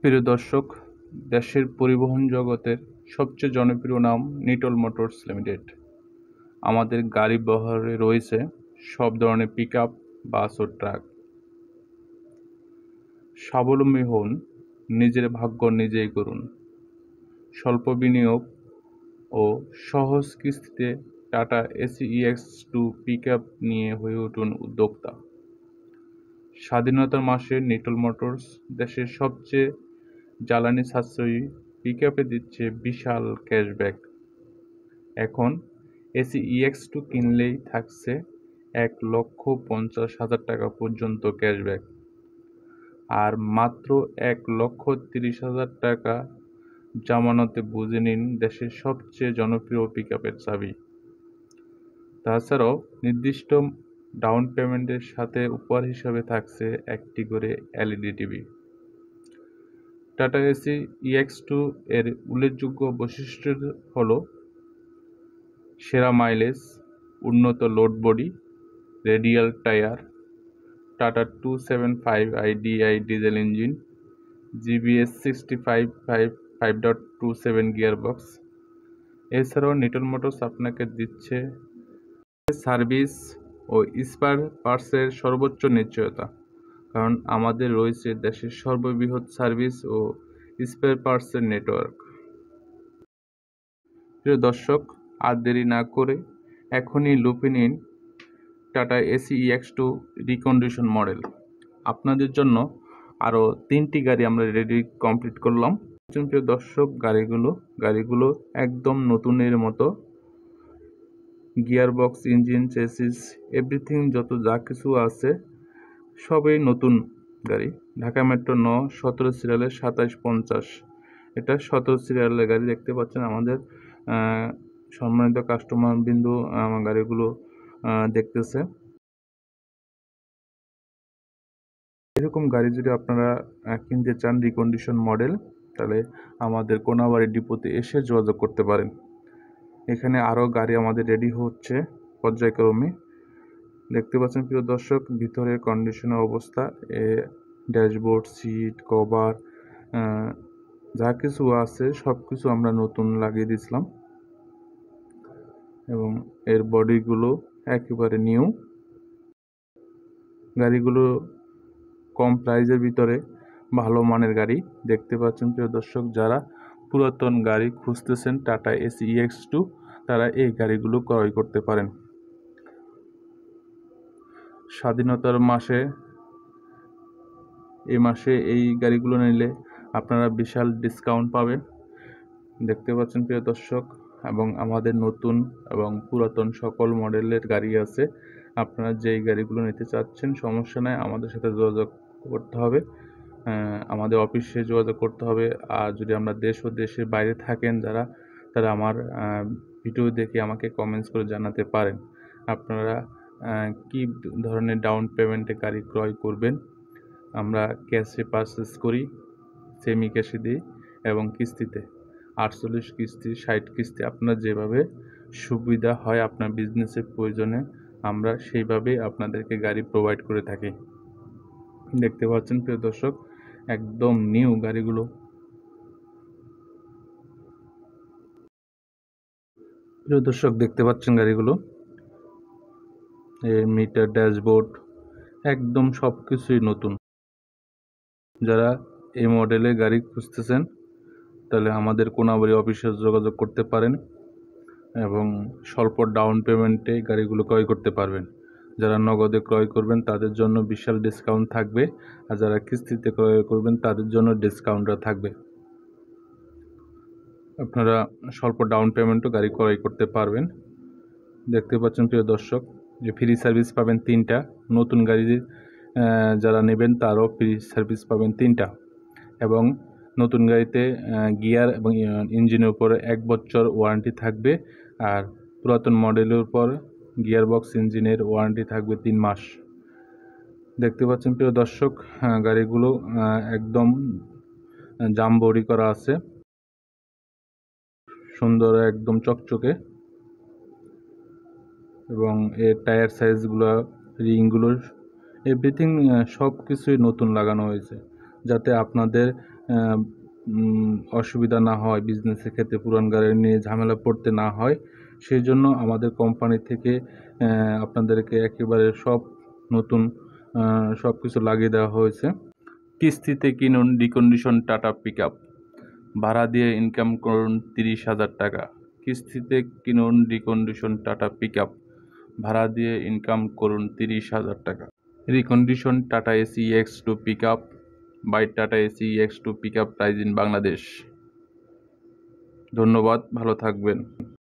প্রিয় দর্শক, দেশের পরিবহন জগতের সবচেয়ে জনপ্রিয় নাম নিটল মোটরস লিমিটেড। আমাদের গাড়ি বহরে রয়েছে সব ধরনের পিকআপ, বাস ও ট্রাক। স্বাবলম্বী হন, নিজের ভাগ্য নিজেই করুন। স্বল্প বিনিয়োগ ও সহজ কিস্তিতে টাটা এসি EX2 পিকআপ নিয়ে হয়ে উঠুন উদ্যোক্তা। স্বাধীনতার মাসে নিটল মোটরস দেশের সবচেয়ে জ্বালানি সাশ্রয়ী পিকআপে দিচ্ছে বিশাল ক্যাশব্যাক। এখন এসি EX2 কিনলেই থাকছে 1,50,000 টাকা পর্যন্ত ক্যাশব্যাক, আর মাত্র 1,30,000 টাকা জামানতে বুঝে নিন দেশের সবচেয়ে জনপ্রিয় পিকআপের চাবি। তাছাড়াও নির্দিষ্ট ডাউন পেমেন্টের সাথে উপহার হিসাবে থাকছে একটি করে LED TV. Tata AC EX2 এর উল্লেখযোগ্য বৈশিষ্ট্য হল সেরা মাইলেজ, উন্নত load body, radial tyre, tata 275i DI diesel engine, GBS 5.27 gearbox. এছাড়াও নিটল মোটরস আপনাকে দিচ্ছে সার্ভিস ও স্পেয়ার পার্টসের সর্বোচ্চ নিশ্চয়তা, কারণ আমাদের রয়েছে দেশের সর্ববৃহৎ সার্ভিস ও স্পেয়ার পার্টসের নেটওয়ার্ক। প্রিয় দর্শক, আর দেরি না করে এখনই লুফে নিন tata AC EX2 recondition model. আপনাদের জন্য আরও 3টি গাড়ি আমরা কমপ্লিট করলাম। প্রিয় দর্শক, গাড়িগুলো একদম নতুনের মতো। গিয়ারবক্স, ইঞ্জিন, চেসিস, এভরিথিং যা কিছু আছে সবই নতুন গাড়ি। ঢাকা মেট্রো 9 17 সিরিয়ালের 2750। এটা 17 সিরিয়ালের গাড়ি। দেখতে পাচ্ছেন আমাদের সম্মানিত কাস্টমার বিন্দু আমার গাড়িগুলো দেখতেছে। এরকম গাড়ি যদি আপনারা কিনতে চান রিকন্ডিশন মডেল, তাহলে আমাদের কোনাবাড়ি ডিপোতে এসে যোগাযোগ করতে পারেন। এখানে আরও গাড়ি আমাদের রেডি হচ্ছে পর্যায়ক্রমে। দেখতে পাচ্ছেন প্রিয় দর্শক, ভিতরে কন্ডিশনের অবস্থা, ড্যাশবোর্ড, সিট কভার, যা কিছু আছে সব কিছু আমরা নতুন লাগিয়ে দিয়েছিলাম এবং এর বডিগুলো একেবারে নিউ। গাড়িগুলো কম প্রাইজের ভিতরে ভালো মানের গাড়ি। দেখতে পাচ্ছেন প্রিয় দর্শক, যারা পুরাতন গাড়ি খুঁজতেছেন টাটা এসি EX2, তারা এই গাড়িগুলো ক্রয় করতে পারেন। স্বাধীনতার মাসে এই গাড়িগুলো নিলে আপনারা বিশাল ডিসকাউন্ট পাবেন। দেখতে পাচ্ছেন প্রিয় দর্শক, এবং আমাদের নতুন এবং পুরাতন সকল মডেলের গাড়ি আছে। আপনারা যেই গাড়িগুলো নিতে চাচ্ছেন সমস্যা নাই, আমাদের সাথে যোগাযোগ করতে হবে, আমাদের অফিসে যোগাযোগ করতে হবে। আর যদি আমরা দেশ ও দেশের বাইরে থাকেন তারা আমার ভিডিও দেখে আমাকে কমেন্টস করে জানাতে পারেন আপনারা কি ধরনের ডাউন পেমেন্টে গাড়ি ক্রয় করবেন। আমরা ক্যাশে পারচেস করি, সেমি ক্যাশে দিই এবং কিস্তিতে 48 কিস্তি, 60 কিস্তি, আপনার যেভাবে সুবিধা হয় আপনার বিজনেসের প্রয়োজনে আমরা সেইভাবেই আপনাদেরকে গাড়ি প্রোভাইড করে থাকি। দেখতে পাচ্ছেন প্রিয় দর্শক, একদম নিউ গাড়িগুলো। প্রিয় দর্শক, দেখতে পাচ্ছেন গাড়িগুলো, এর মিটার, ড্যাশবোর্ড, একদম সব কিছুই নতুন। যারা এই মডেলের গাড়ি খুঁজতেছেন তাহলে আমাদের কোনাবাড়ি অফিসে যোগাযোগ করতে পারেন এবং স্বল্প ডাউন পেমেন্টে গাড়িগুলো ক্রয় করতে পারবেন। যারা নগদে ক্রয় করবেন তাদের জন্য বিশাল ডিসকাউন্ট থাকবে, আর যারা কিস্তিতে ক্রয় করবেন তাদের জন্য ডিসকাউন্টটা থাকবে। আপনারা স্বল্প ডাউন পেমেন্টও গাড়ি ক্রয় করতে পারবেন। দেখতে পাচ্ছেন প্রিয় দর্শক, যে ফ্রি সার্ভিস পাবেন 3টা। নতুন গাড়ি যারা নেবেন তারও ফ্রি সার্ভিস পাবেন 3টা, এবং নতুন গাড়িতে গিয়ার এবং ইঞ্জিনের উপরে 1 বছর ওয়ারেন্টি থাকবে, আর পুরাতন মডেলের উপর গিয়ারবক্স, ইঞ্জিনের ওয়ারেন্টি থাকবে 3 মাস। দেখতে পাচ্ছেন প্রিয় দর্শক, গাড়িগুলো একদম জাম বডি করা আছে, সুন্দর একদম চকচকে, এবং এর টায়ার সাইজগুলো, রিংগুলো, এভরিথিং সব কিছুই নতুন লাগানো হয়েছে, যাতে আপনাদের অসুবিধা না হয়, বিজনেসের ক্ষেত্রে পুরান গাড়ি নিয়ে ঝামেলা পড়তে না হয়, সেই জন্য আমাদের কোম্পানি থেকে আপনাদেরকে একেবারে সব নতুন সব কিছু লাগিয়ে দেওয়া হয়েছে। কিস্তিতে কিনুন রিকন্ডিশন টাটা পিকআপ, ভাড়া দিয়ে ইনকাম করুন 30,000 টাকা। কিস্তিতে কিনুন রিকন্ডিশন টাটা পিকআপ, ভাড়া দিয়ে ইনকাম করুন 30,000 টাকা। Recondition Tata AC EX2 pickup buy Tata AC EX2 pickup price in Bangladesh. ধন্যবাদ, ভালো থাকবেন।